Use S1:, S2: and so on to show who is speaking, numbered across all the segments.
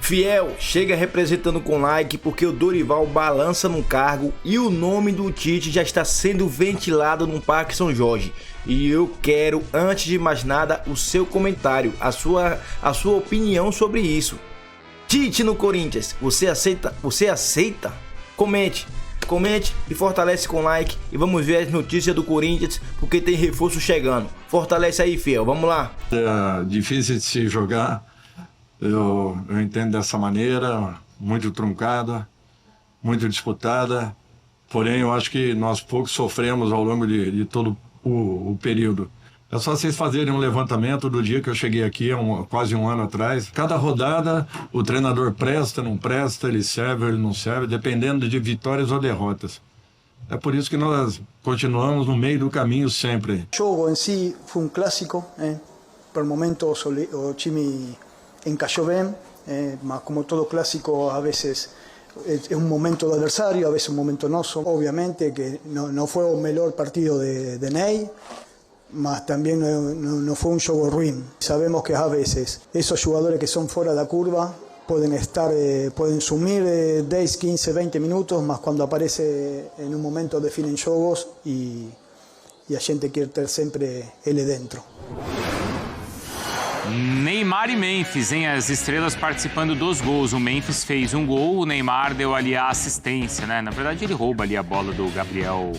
S1: Fiel, chega representando com like porque o Dorival balança no cargo e o nome do Tite já está sendo ventilado no Parque São Jorge. E eu quero, antes de mais nada, o seu comentário, a sua opinião sobre isso. Tite no Corinthians, você aceita? Você aceita? Comente e fortalece com like e vamos ver as notícias do Corinthians porque tem reforço chegando. Fortalece aí, Fiel, vamos lá.
S2: É difícil de se jogar, eu entendo dessa maneira, muito truncada, muito disputada, porém eu acho que nós poucos sofremos ao longo de todo o período. É só vocês fazerem um levantamento do dia que eu cheguei aqui, quase um ano atrás. Cada rodada, o treinador presta, não presta, ele serve ou ele não serve, dependendo de vitórias ou derrotas. É por isso que nós continuamos no meio do caminho sempre.
S3: O jogo em si foi clássico. Por momentos o time encaixou bem, mas como todo clássico, a vezes é um momento do adversário, a vezes um momento nosso. Obviamente que não foi o melhor partido de Ney, mas também não foi um jogo ruim. Sabemos que a vezes esses jogadores que são fora da curva podem sumir 10, 15, 20 minutos, mas quando aparece em um momento definem jogos e a gente quer ter sempre ele dentro.
S4: Neymar e Memphis, hein? As estrelas participando dos gols. O Memphis fez um gol, o Neymar deu ali a assistência, né? Na verdade, ele rouba ali a bola do Gabriel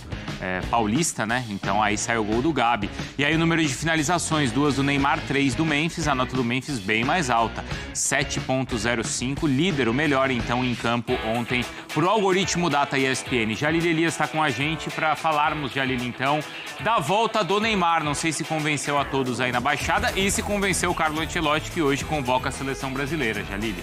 S4: Paulista, né? Então aí sai o gol do Gabi. E aí o número de finalizações, 2 do Neymar, 3 do Memphis. A nota do Memphis bem mais alta, 7.05. Líder, o melhor então em campo ontem pro algoritmo Data ESPN. Jalil Elias está com a gente para falarmos, Jalil, então, da volta do Neymar. Não sei se convenceu a todos aí na Baixada e se convenceu o Carlo Ancelotti, que hoje convoca a seleção brasileira. Jalil.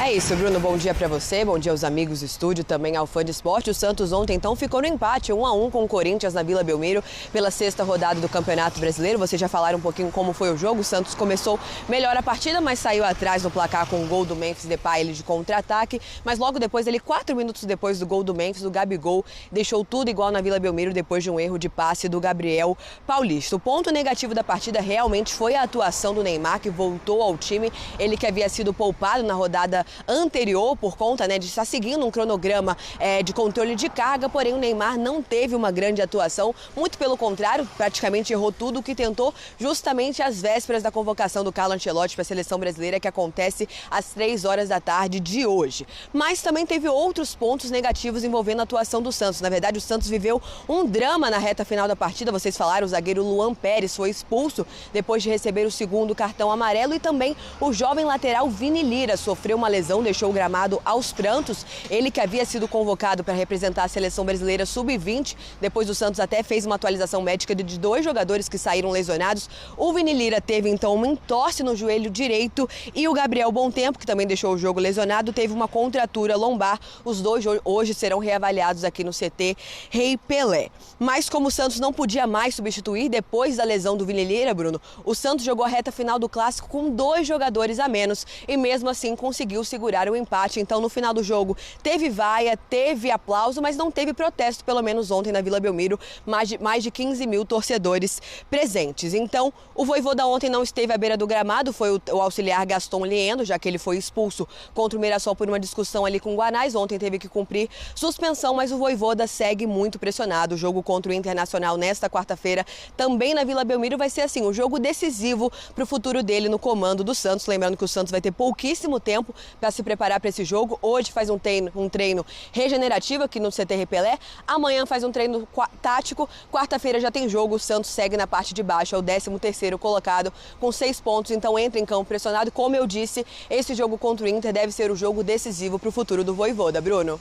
S5: É isso, Bruno. Bom dia para você, bom dia aos amigos do estúdio, também ao fã de esporte. O Santos ontem, então, ficou no empate 1-1 com o Corinthians na Vila Belmiro pela 6ª rodada do Campeonato Brasileiro. Vocês já falaram um pouquinho como foi o jogo. O Santos começou melhor a partida, mas saiu atrás no placar com o gol do Memphis Depay, ele de contra-ataque. Mas logo depois, 4 minutos depois do gol do Memphis, o Gabigol deixou tudo igual na Vila Belmiro depois de um erro de passe do Gabriel Paulista. O ponto negativo da partida realmente foi a atuação do Neymar, que voltou ao time. Ele que havia sido poupado na rodada anterior por conta de estar seguindo um cronograma de controle de carga, porém o Neymar não teve uma grande atuação, muito pelo contrário, praticamente errou tudo o que tentou justamente às vésperas da convocação do Carlo Ancelotti para a seleção brasileira, que acontece às 3 horas da tarde de hoje. Mas também teve outros pontos negativos envolvendo a atuação do Santos. Na verdade, o Santos viveu um drama na reta final da partida. Vocês falaram, o zagueiro Luan Pérez foi expulso depois de receber o 2º cartão amarelo e também o jovem lateral Vini Lira sofreu uma lesão, deixou o gramado aos prantos. Ele que havia sido convocado para representar a seleção brasileira sub-20, depois o Santos até fez uma atualização médica de 2 jogadores que saíram lesionados. O Vini Lira teve então uma entorse no joelho direito e o Gabriel Bontempo, que também deixou o jogo lesionado, teve uma contratura lombar. Os dois hoje serão reavaliados aqui no CT Rei Pelé. Mas como o Santos não podia mais substituir depois da lesão do Vini Lira, Bruno, o Santos jogou a reta final do Clássico com 2 jogadores a menos e mesmo assim conseguiu segurar o empate. Então, no final do jogo, teve vaia, teve aplauso, mas não teve protesto, pelo menos ontem na Vila Belmiro, mais de 15 mil torcedores presentes. Então, o Vojvoda ontem não esteve à beira do gramado, foi o auxiliar Gaston Liendo, já que ele foi expulso contra o Mirassol por uma discussão ali com o Guanais. Ontem teve que cumprir suspensão, mas o Vojvoda segue muito pressionado. O jogo contra o Internacional nesta quarta-feira, também na Vila Belmiro, vai ser assim, um jogo decisivo para o futuro dele no comando do Santos. Lembrando que o Santos vai ter pouquíssimo tempo para se preparar para esse jogo. Hoje faz um treino regenerativo aqui no CT Rei Pelé. Amanhã faz um treino tático. Quarta-feira já tem jogo. O Santos segue na parte de baixo, é o 13º colocado com 6 pontos. Então entra em campo pressionado. Como eu disse, esse jogo contra o Inter deve ser o jogo decisivo para o futuro do Vojvoda, Bruno.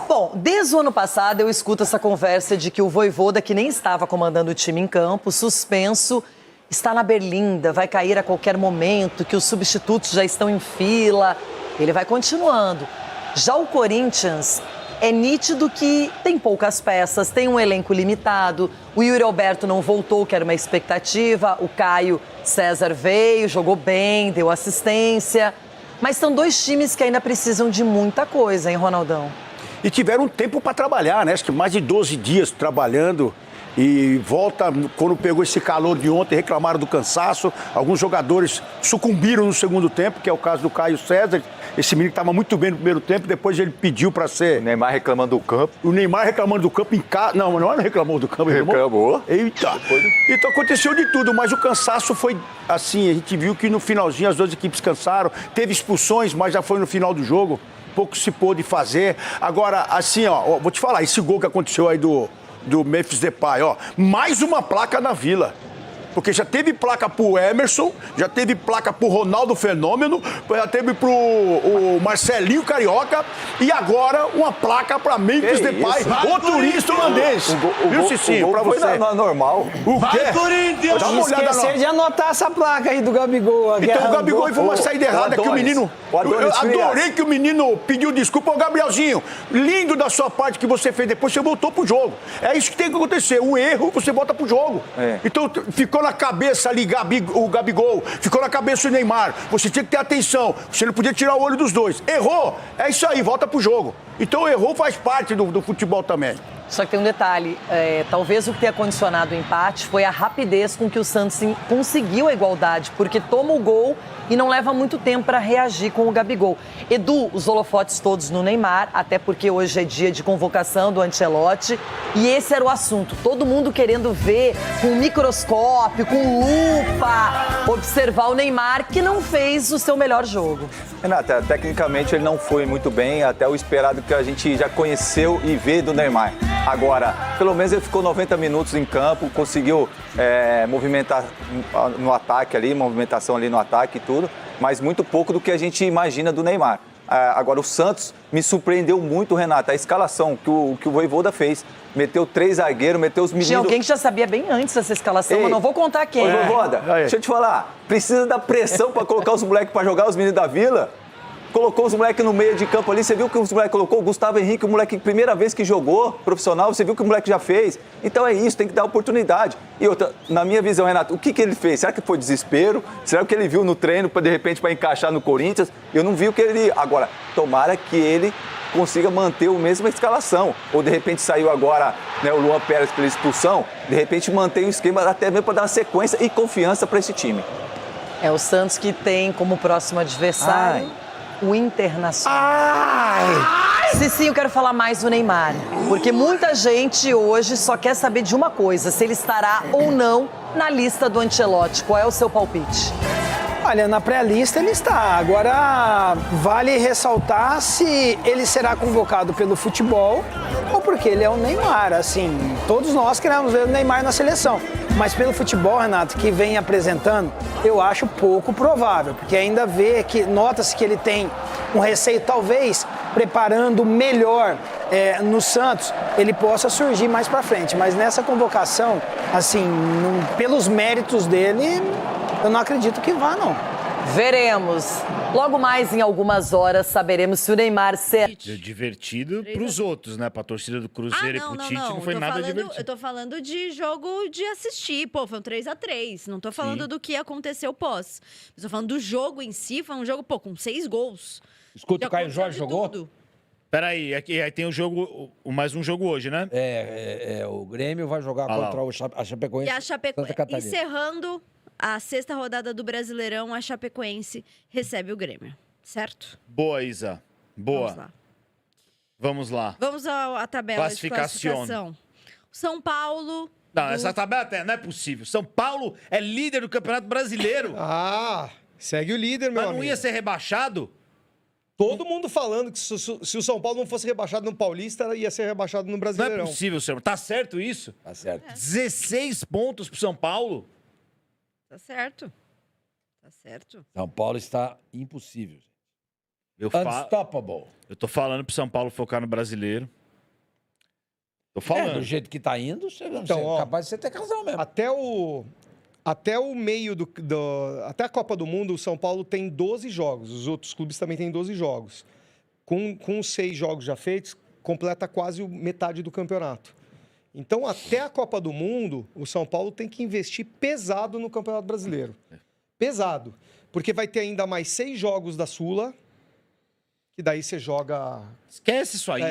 S6: Bom, desde o ano passado eu escuto essa conversa de que o Vojvoda, que nem estava comandando o time em campo, suspenso, está na berlinda, vai cair a qualquer momento, que os substitutos já estão em fila. Ele vai continuando. Já o Corinthians, é nítido que tem poucas peças, tem um elenco limitado. O Yuri Alberto não voltou, que era uma expectativa. O Caio César veio, jogou bem, deu assistência. Mas são 2 times que ainda precisam de muita coisa, hein, Ronaldão?
S7: E tiveram tempo para trabalhar, né? Acho que mais de 12 dias trabalhando. E volta, quando pegou esse calor de ontem, reclamaram do cansaço. Alguns jogadores sucumbiram no segundo tempo, que é o caso do Caio César. Esse menino estava muito bem no primeiro tempo, depois ele pediu para ser...
S8: O Neymar reclamando do campo.
S7: O Neymar reclamando do campo em casa. Não reclamou do campo.
S8: Reclamou.
S7: Eita. Então aconteceu de tudo, mas o cansaço foi assim. A gente viu que no finalzinho as duas equipes cansaram. Teve expulsões, mas já foi no final do jogo. Pouco se pôde fazer. Agora, assim, ó, vou te falar, esse gol que aconteceu aí do Memphis Depay, ó. Mais uma placa na Vila. Porque já teve placa pro Emerson, já teve placa pro Ronaldo Fenômeno, já teve pro o Marcelinho Carioca e agora uma placa pra Memphis Depay, o turista holandês. Viu, Cicinho, pra você?
S8: Foi normal.
S7: O quê?
S9: Vai, Corinthians!
S7: Dá uma olhada
S9: Esquecer de anotar essa placa aí do Gabigol.
S7: Então o Gabigol foi uma saída errada que o menino... Eu adorei que o menino pediu desculpa ao Gabrielzinho. Lindo da sua parte que você fez depois, você voltou pro jogo. É isso que tem que acontecer. O erro, você volta pro jogo. Então ficou na cabeça ali o Gabigol, ficou na cabeça o Neymar. Você tinha que ter atenção. Você não podia tirar o olho dos dois. Errou, é isso aí, volta pro jogo. Então errou faz parte do futebol também.
S6: Só que tem um detalhe, talvez o que tenha condicionado o empate foi a rapidez com que o Santos conseguiu a igualdade, porque toma o gol e não leva muito tempo para reagir com o Gabigol. Edu, os holofotes todos no Neymar, até porque hoje é dia de convocação do Ancelotti, e esse era o assunto, todo mundo querendo ver com microscópio, com lupa, observar o Neymar, que não fez o seu melhor jogo.
S8: Renata, tecnicamente ele não foi muito bem, até o esperado que a gente já conheceu e vê do Neymar. Agora, pelo menos ele ficou 90 minutos em campo, conseguiu movimentar no ataque ali, movimentação ali no ataque e tudo, mas muito pouco do que a gente imagina do Neymar. Agora, o Santos me surpreendeu muito, Renata, a escalação que o Vojvoda fez. Meteu 3 zagueiros, meteu os meninos...
S6: Tinha alguém que já sabia bem antes dessa escalação, mas não vou contar quem.
S8: Ô, Vojvoda, deixa eu te falar, precisa da pressão para colocar os moleques para jogar, os meninos da Vila. Colocou os moleques no meio de campo ali, você viu que os moleques colocou? O Gustavo Henrique, o moleque, primeira vez que jogou profissional, você viu que o moleque já fez. Então é isso, tem que dar oportunidade. E outra, na minha visão, Renato, o que ele fez? Será que foi desespero? Será que ele viu no treino, de repente, para encaixar no Corinthians? Eu não vi o que ele... Agora, tomara que ele consiga manter a mesma escalação. Ou, de repente, saiu agora, né, o Luan Pérez pela expulsão, de repente mantém o esquema até mesmo para dar uma sequência e confiança para esse time.
S6: É o Santos que tem como próximo adversário... o Internacional. Sim, eu quero falar mais do Neymar, porque muita gente hoje só quer saber de uma coisa, se ele estará ou não na lista do Ancelotti. Qual é o seu palpite?
S9: Olha, na pré-lista ele está. Agora, vale ressaltar se ele será convocado pelo futebol ou porque ele é o Neymar. Assim, todos nós queremos ver o Neymar na seleção. Mas pelo futebol, Renato, que vem apresentando, eu acho pouco provável. Porque ainda nota-se que ele tem um receio, talvez, preparando melhor no Santos, ele possa surgir mais pra frente. Mas nessa convocação, assim, pelos méritos dele... eu não acredito que vá, não.
S6: Veremos. Logo mais, em algumas horas, saberemos se o Neymar será...
S10: Divertido pros outros, né? Pra torcida do Cruzeiro e pro Tite não foi nada divertido.
S11: Eu tô falando de jogo de assistir. Pô, foi um 3-3. Não tô falando do que aconteceu pós. Eu tô falando do jogo em si. Foi um jogo, com 6 gols.
S12: Escuta, o Caio Jorge jogou?
S11: Tudo.
S10: Peraí, aí tem mais um jogo hoje, né?
S12: O Grêmio vai jogar contra a Chapecoense.
S11: E a Chapecoense, encerrando... a 6ª rodada do Brasileirão, a Chapecoense recebe o Grêmio, certo?
S10: Boa, Isa. Boa.
S11: Vamos lá. Vamos à tabela de classificação. São Paulo...
S10: Não, essa tabela até não é possível. São Paulo é líder do Campeonato Brasileiro.
S13: Segue o líder, meu amigo.
S10: Mas não ia ser rebaixado?
S13: Todo mundo falando que se o São Paulo não fosse rebaixado no Paulista, ia ser rebaixado no Brasileirão.
S10: Não é possível, senhor. Tá certo isso?
S12: Tá certo.
S10: 16 pontos pro São Paulo.
S11: Tá certo. Tá certo.
S12: São Paulo está impossível.
S10: Unstoppable. Eu tô falando pro São Paulo focar no Brasileiro. Tô falando.
S12: Do jeito que tá indo, você
S13: Então,
S12: capaz de você ter razão mesmo.
S13: Até o meio até a Copa do Mundo, o São Paulo tem 12 jogos. Os outros clubes também têm 12 jogos. Com os 6 jogos já feitos, completa quase metade do campeonato. Então, até a Copa do Mundo, o São Paulo tem que investir pesado no Campeonato Brasileiro. Pesado. Porque vai ter ainda mais 6 jogos da Sula, que daí você joga...
S10: Esquece isso aí.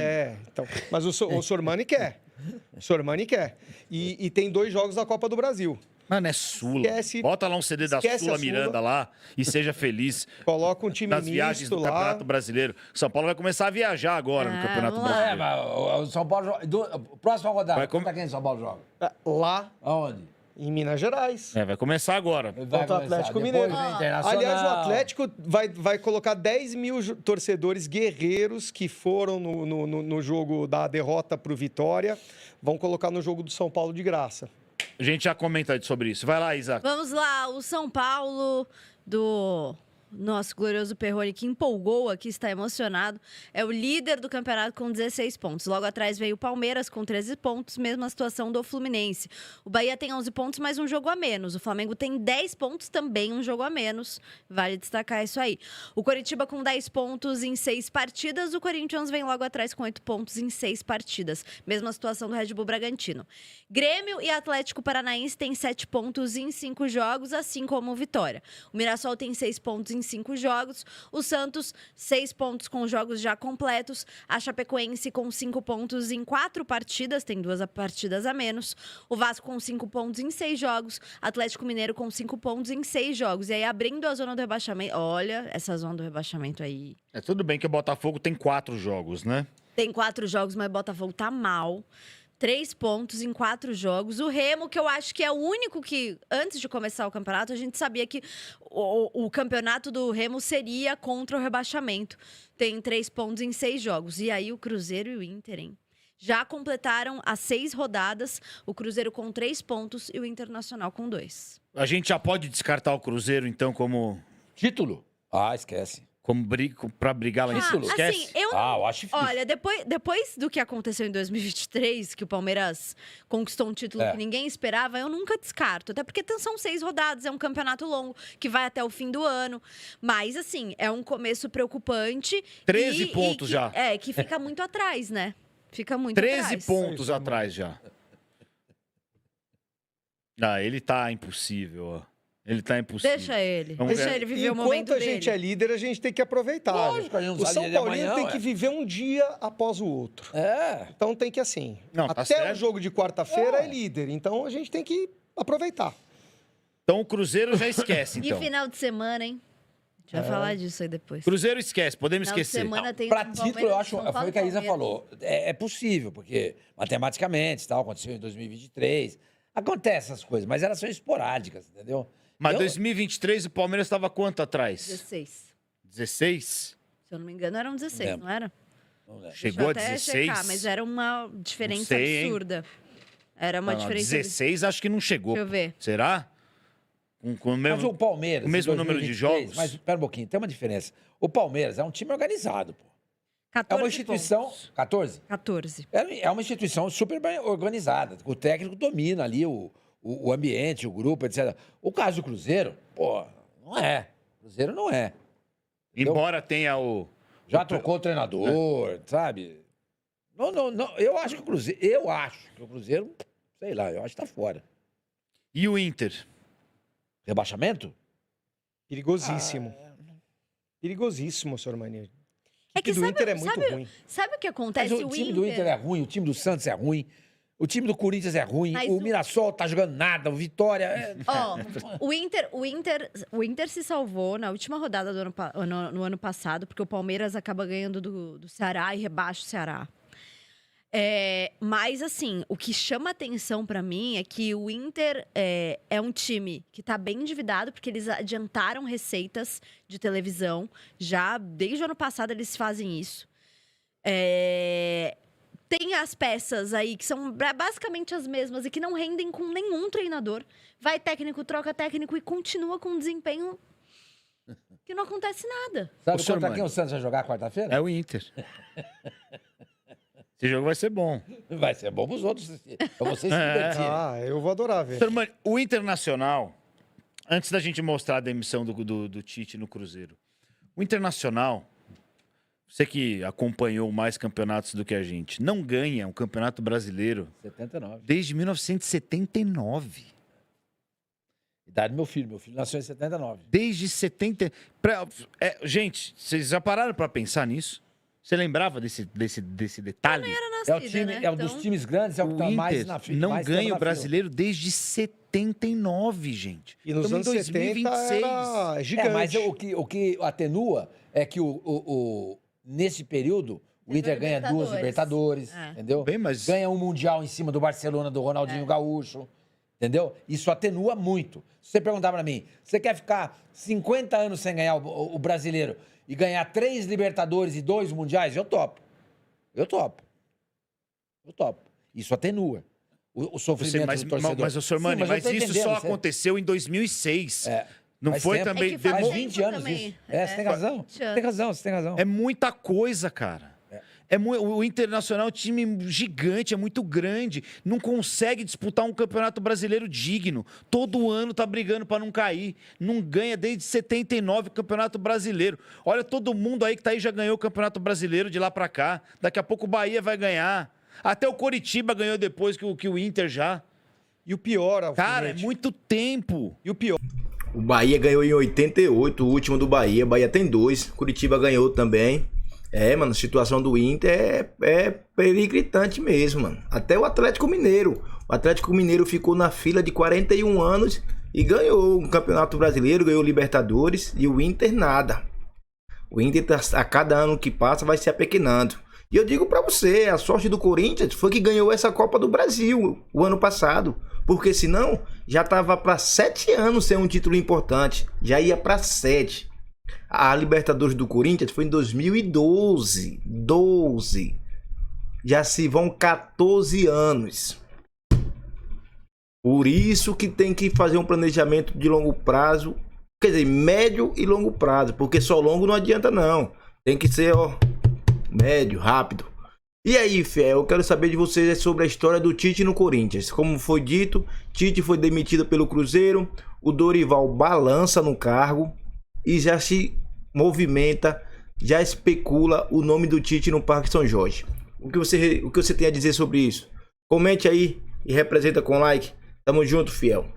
S13: Então, mas o Sormani quer. Sormani quer. E tem 2 jogos da Copa do Brasil.
S10: Mano, é Sula. Bota lá um CD da Sula Miranda lá e seja feliz.
S13: Coloca um time
S10: das viagens do
S13: lá.
S10: Campeonato Brasileiro. São Paulo vai começar a viajar agora no Campeonato Brasileiro.
S12: Mas o São Paulo joga. Próxima rodada. Contra quem o São Paulo joga?
S13: Lá.
S12: Aonde?
S13: Em Minas Gerais.
S10: Vai começar agora.
S13: Contra o Atlético Mineiro. Aliás, o Atlético vai colocar 10 mil torcedores guerreiros que foram no jogo da derrota para o Vitória. Vão colocar no jogo do São Paulo de graça.
S10: A gente já comenta sobre isso. Vai lá, Isaac.
S11: Vamos lá, o São Paulo do nosso glorioso Perrone, que empolgou aqui, está emocionado. É o líder do campeonato com 16 pontos. Logo atrás veio o Palmeiras com 13 pontos, mesma situação do Fluminense. O Bahia tem 11 pontos, mas um jogo a menos. O Flamengo tem 10 pontos, também um jogo a menos. Vale destacar isso aí. O Coritiba com 10 pontos em 6 partidas. O Corinthians vem logo atrás com 8 pontos em 6 partidas. Mesma situação do Red Bull Bragantino. Grêmio e Atlético Paranaense têm 7 pontos em 5 jogos, assim como o Vitória. O Mirassol tem 6 pontos em 5 jogos. O Santos, 6 pontos com jogos já completos. A Chapecoense com 5 pontos em 4 partidas, tem 2 partidas a menos. O Vasco com 5 pontos em 6 jogos. Atlético Mineiro com 5 pontos em 6 jogos. E aí, abrindo a zona do rebaixamento... Olha, essa zona do rebaixamento aí...
S10: É tudo bem que o Botafogo tem 4 jogos, né?
S11: Tem 4 jogos, mas o Botafogo tá mal. 3 pontos em 4 jogos. O Remo, que eu acho que é o único que, antes de começar o campeonato, a gente sabia que o campeonato do Remo seria contra o rebaixamento. Tem 3 pontos em 6 jogos. E aí o Cruzeiro e o Inter, hein? Já completaram as 6 rodadas. O Cruzeiro com 3 pontos e o Internacional com 2.
S10: A gente já pode descartar o Cruzeiro, então, como...
S12: Título? Ah, esquece.
S10: Como pra brigar lá em cima. Esquece?
S11: Assim, eu
S12: acho difícil.
S11: Olha, depois do que aconteceu em 2023, que o Palmeiras conquistou um título que ninguém esperava, eu nunca descarto. Até porque são 6 rodadas, é um campeonato longo, que vai até o fim do ano. Mas, assim, é um começo preocupante.
S10: 13 pontos já.
S11: É, que fica muito atrás, né? Fica muito
S10: 13
S11: atrás.
S10: pontos atrás já. Ah, ele tá impossível, ó. Ele tá impossível.
S11: Deixa ele. Deixa ele viver o momento
S13: Enquanto
S11: dele.
S13: a gente é líder, a gente tem que aproveitar.
S12: Lógico, a gente não
S13: O
S12: sabe
S13: São
S12: dia de
S13: Paulino
S12: amanhã,
S13: tem que viver um dia após o outro. Então tem que assim.
S10: Não, tá
S13: até
S10: certo.
S13: o jogo de quarta-feira é líder. Então a gente tem que aproveitar.
S10: Então o Cruzeiro já esquece, então.
S11: E final de semana, hein? A gente vai falar disso aí depois.
S10: Cruzeiro esquece, podemos
S11: Final de
S10: esquecer.
S11: semana tem
S12: Pra
S11: São
S12: título, eu
S11: Palmeiras,
S12: acho,
S11: São Paulo
S12: foi o que a Isa
S11: Palmeiras.
S12: falou. É possível, porque matematicamente, tal, aconteceu em 2023. Acontece essas coisas, mas elas são esporádicas, entendeu?
S10: Mas 2023 o Palmeiras estava quanto atrás?
S11: 16.
S10: 16?
S11: Se eu não me engano, eram 16,
S12: Lembro.
S11: não era?
S10: Chegou a
S11: Deixa eu até
S10: 16?
S11: checar, mas era uma diferença
S10: Não sei, hein?
S11: absurda. Era uma
S10: Não,
S11: diferença...
S10: 16 acho que não chegou.
S11: Deixa eu ver.
S10: Será? Com o mesmo,
S12: Mas o Palmeiras.
S10: o mesmo
S12: em
S10: número de
S12: 2023,
S10: jogos?
S12: Mas pera um pouquinho, tem uma diferença. O Palmeiras é um time organizado, pô.
S11: 14
S12: É uma instituição.
S11: pontos.
S12: 14?
S11: 14.
S12: É uma instituição super bem organizada. O técnico domina ali o ambiente, o grupo, etc. O caso do Cruzeiro, pô, não é. O Cruzeiro não é.
S10: Embora tenha o...
S12: Já trocou o treinador, sabe? Não. Eu acho que o Cruzeiro, sei lá, eu acho que tá fora.
S10: E o Inter?
S12: Rebaixamento?
S13: Perigosíssimo. Perigosíssimo, senhor Mania.
S11: É que
S13: do
S11: sabe,
S13: Inter é muito
S11: sabe,
S13: ruim.
S11: Sabe o que
S12: Mas
S11: acontece?
S12: o time do Inter é ruim, o time do Santos é ruim, o time do Corinthians é ruim,
S11: Mas
S12: o
S11: o-
S12: Mirassol tá jogando nada, o Vitória...
S11: Ó, o Inter se salvou na última rodada do no ano passado, porque o Palmeiras acaba ganhando do Ceará e rebaixa o Ceará. Mas, assim, o que chama atenção pra mim é que o Inter é um time que tá bem endividado, porque eles adiantaram receitas de televisão. Já desde o ano passado eles fazem isso. Tem as peças aí que são basicamente as mesmas e que não rendem com nenhum treinador. Vai técnico, troca técnico e continua com um desempenho que não acontece nada.
S12: Sabe
S10: Ô, senhor
S12: contra
S10: Mano.
S12: quem o Santos vai jogar quarta-feira?
S10: É o Inter. Esse jogo vai ser bom.
S12: Vai ser bom pros outros, pra vocês se divertirem.
S13: Ah, eu vou adorar ver.
S10: Senhor Mano, o Internacional, antes da gente mostrar a demissão do Tite no Cruzeiro, o Internacional, você que acompanhou mais campeonatos do que a gente, não ganha um campeonato brasileiro
S12: 79.
S10: desde 1979.
S12: Idade do meu filho nasceu em 79.
S10: Desde 70... Gente, vocês já pararam pra pensar nisso? Você lembrava desse detalhe?
S12: É o time, é um dos times grandes, é o que tá mais na fila.
S10: Não ganha o brasileiro desde 79, gente.
S13: E nos anos 70 era gigante.
S12: Mas o que atenua é que nesse período o Inter ganha 2 Libertadores, entendeu? Ganha um Mundial em cima do Barcelona, do Ronaldinho Gaúcho, entendeu? Isso atenua muito. Se você perguntar pra mim, você quer ficar 50 anos sem ganhar o brasileiro e ganhar 3 Libertadores e 2 Mundiais? Eu topo. Isso atenua o sofrimento do torcedor.
S10: Mas, Sormani, mas isso só aconteceu em 2006. Não
S12: faz
S10: foi
S12: tempo.
S10: também...
S12: Faz 20 anos isso. Você tem razão. Você tem razão.
S10: É muita coisa, cara. O Internacional é um time gigante, é muito grande. Não consegue disputar um campeonato brasileiro digno. Todo ano tá brigando para não cair. Não ganha desde 79 o campeonato brasileiro. Olha, todo mundo aí que tá aí já ganhou o campeonato brasileiro de lá para cá. Daqui a pouco o Bahia vai ganhar. Até o Coritiba ganhou depois que o Inter já.
S13: E o pior,
S10: cara, é muito tempo.
S13: E o pior.
S1: O Bahia ganhou em 88, o último do Bahia. O Bahia tem 2. Curitiba ganhou também. Mano, a situação do Inter é periclitante mesmo, mano. Até o Atlético Mineiro. O Atlético Mineiro ficou na fila de 41 anos e ganhou um Campeonato Brasileiro, ganhou o Libertadores, e o Inter nada. O Inter, a cada ano que passa, vai se apequenando. E eu digo pra você, a sorte do Corinthians foi que ganhou essa Copa do Brasil o ano passado. Porque senão, já tava pra 7 anos sem um título importante. Já ia pra 7. A Libertadores do Corinthians foi em 2012. Já se vão 14 anos. Por isso que tem que fazer um planejamento de longo prazo. Quer dizer, médio e longo prazo. Porque só longo não adianta não. Tem que ser, médio, rápido. E aí, Fiel, eu quero saber de vocês sobre a história do Tite no Corinthians. Como foi dito, Tite foi demitido pelo Cruzeiro. O Dorival balança no cargo. E já se movimenta, já especula o nome do Tite no Parque São Jorge. O que você tem a dizer sobre isso? Comente aí e representa com like. Tamo junto, Fiel.